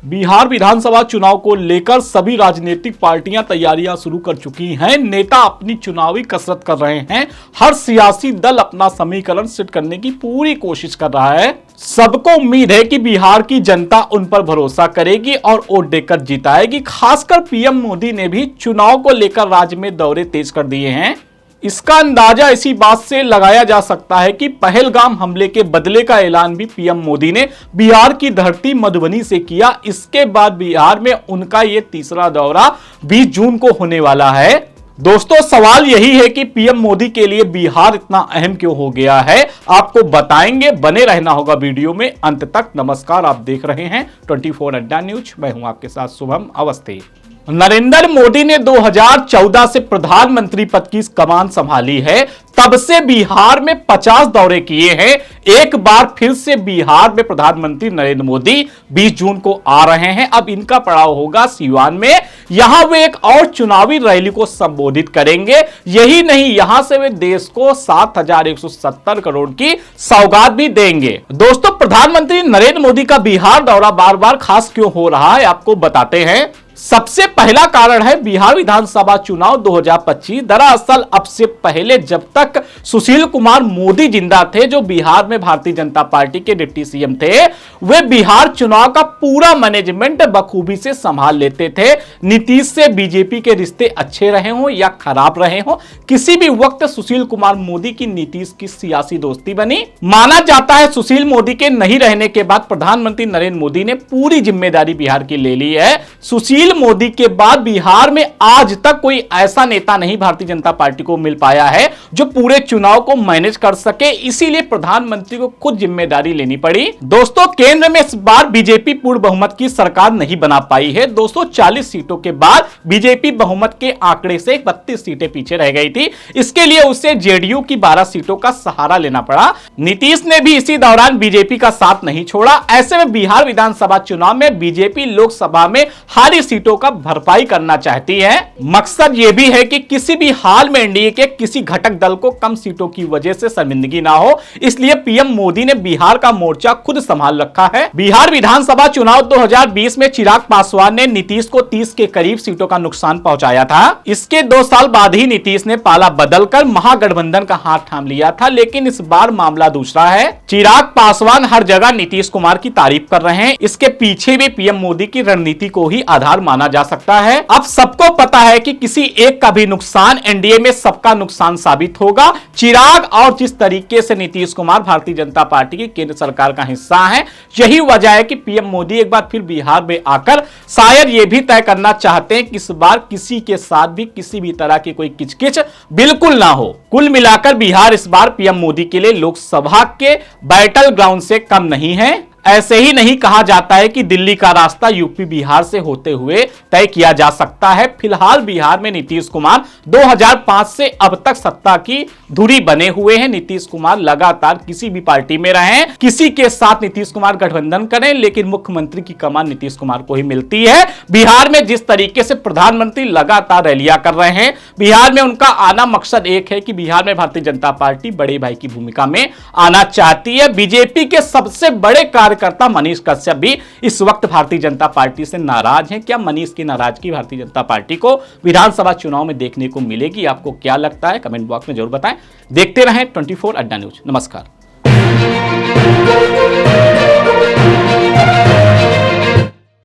बिहार विधानसभा चुनाव को लेकर सभी राजनीतिक पार्टियां तैयारियां शुरू कर चुकी हैं। नेता अपनी चुनावी कसरत कर रहे हैं। हर सियासी दल अपना समीकरण सेट करने की पूरी कोशिश कर रहा है। सबको उम्मीद है कि बिहार की जनता उन पर भरोसा करेगी और वोट देकर जिताएगी। खासकर पीएम मोदी ने भी चुनाव को लेकर राज्य में दौरे तेज कर दिए हैं। इसका अंदाजा इसी बात से लगाया जा सकता है कि पहलगाम हमले के बदले का ऐलान भी पीएम मोदी ने बिहार की धरती मधुबनी से किया। इसके बाद बिहार में उनका यह तीसरा दौरा 20 जून को होने वाला है। दोस्तों, सवाल यही है कि पीएम मोदी के लिए बिहार इतना अहम क्यों हो गया है, आपको बताएंगे। बने रहना होगा वीडियो में अंत तक। नमस्कार, आप देख रहे हैं 24 अड्डा न्यूज। मैं हूं आपके साथ शुभम अवस्थी। नरेंद्र मोदी ने 2014 से प्रधानमंत्री पद की कमान संभाली है। तब से बिहार में 50 दौरे किए हैं। एक बार फिर से बिहार में प्रधानमंत्री नरेंद्र मोदी 20 जून को आ रहे हैं। अब इनका पड़ाव होगा सीवान में। यहां वे एक और चुनावी रैली को संबोधित करेंगे। यही नहीं, यहां से वे देश को 7,170 करोड़ की सौगात भी देंगे। दोस्तों, प्रधानमंत्री नरेंद्र मोदी का बिहार दौरा बार बार खास क्यों हो रहा है, आपको बताते हैं। सबसे पहला कारण है बिहार विधानसभा चुनाव 2025। दरअसल अब से पहले जब तक सुशील कुमार मोदी जिंदा थे, जो बिहार में भारतीय जनता पार्टी के डिप्टी सीएम थे, वे बिहार चुनाव का पूरा मैनेजमेंट बखूबी से संभाल लेते थे। नीतीश से बीजेपी के रिश्ते अच्छे रहे हों या खराब रहे हों, किसी भी वक्त सुशील कुमार मोदी की नीतीश की सियासी दोस्ती बनी। माना जाता है सुशील मोदी के नहीं रहने के बाद प्रधानमंत्री नरेंद्र मोदी ने पूरी जिम्मेदारी बिहार की ले ली है। सुशील मोदी के बाद बिहार में आज तक कोई ऐसा नेता नहीं भारतीय जनता पार्टी को मिल पाया है जो पूरे चुनाव को मैनेज कर सके। इसीलिए प्रधानमंत्री को खुद जिम्मेदारी लेनी पड़ी। दोस्तों, केंद्र में इस बार बीजेपी पूर्ण बहुमत की सरकार नहीं बना पाई है। 240 सीटों के बाद बीजेपी बहुमत के आंकड़े से 32 सीटें पीछे रह गई थी। इसके लिए उसे जेडीयू की 12 सीटों का सहारा लेना पड़ा। नीतीश ने भी इसी दौरान बीजेपी का साथ नहीं छोड़ा। ऐसे में बिहार विधानसभा चुनाव में बीजेपी लोकसभा में हारी सीटों का भरपाई करना चाहती है। मकसद यह भी है कि किसी भी हाल में एनडीए के किसी घटक दल को कम सीटों की वजह से शर्मिंदगी ना हो। इसलिए पीएम मोदी ने बिहार का मोर्चा खुद संभाल रखा है। बिहार विधानसभा चुनाव 2020 में चिराग पासवान ने नीतीश को 30 के करीब सीटों का नुकसान पहुंचाया था। इसके 2 साल बाद ही नीतीश ने पाला बदलकर महागठबंधन का हाथ थाम लिया था। लेकिन इस बार मामला दूसरा है। चिराग पासवान हर जगह नीतीश कुमार की तारीफ कर रहे हैं। इसके पीछे भी पीएम मोदी की रणनीति को ही आधार माना जा सकता है। अब सबको पता है कि किसी एक का भी नुकसान एनडीए में सबका नुकसान साबित होगा। चिराग और जिस तरीके से नीतीश कुमार भारतीय जनता पार्टी की केंद्र सरकार का हिस्सा है, यही वजह है कि पीएम मोदी एक बार फिर बिहार में आकर शायद यह भी तय करना चाहते हैं कि इस बार किसी के साथ भी किसी भी तरह की कोई किचकिच बिल्कुल ना हो। कुल मिलाकर बिहार इस बार पीएम मोदी के लिए लोकसभा के बैटल ग्राउंड से कम नहीं है। ऐसे ही नहीं कहा जाता है कि दिल्ली का रास्ता यूपी बिहार से होते हुए तय किया जा सकता है। फिलहाल बिहार में नीतीश कुमार 2005 से अब तक सत्ता की धुरी बने हुए हैं। नीतीश कुमार लगातार किसी भी पार्टी में रहें, किसी के साथ नीतीश कुमार गठबंधन करें, लेकिन मुख्यमंत्री की कमान नीतीश कुमार को ही मिलती है। बिहार में जिस तरीके से प्रधानमंत्री लगातार रैलियां कर रहे हैं, बिहार में उनका आना मकसद एक है कि बिहार में भारतीय जनता पार्टी बड़े भाई की भूमिका में आना चाहती है। बीजेपी के सबसे बड़े कार्यकर्ता मनीष कश्यप भी इस वक्त भारतीय जनता पार्टी से नाराज हैं। क्या मनीष की नाराजगी भारतीय जनता पार्टी को विधानसभा चुनाव में देखने को मिलेगी? आपको क्या लगता है, कमेंट बॉक्स में जरूर बताएं। देखते रहें 24 अड्डा न्यूज। नमस्कार।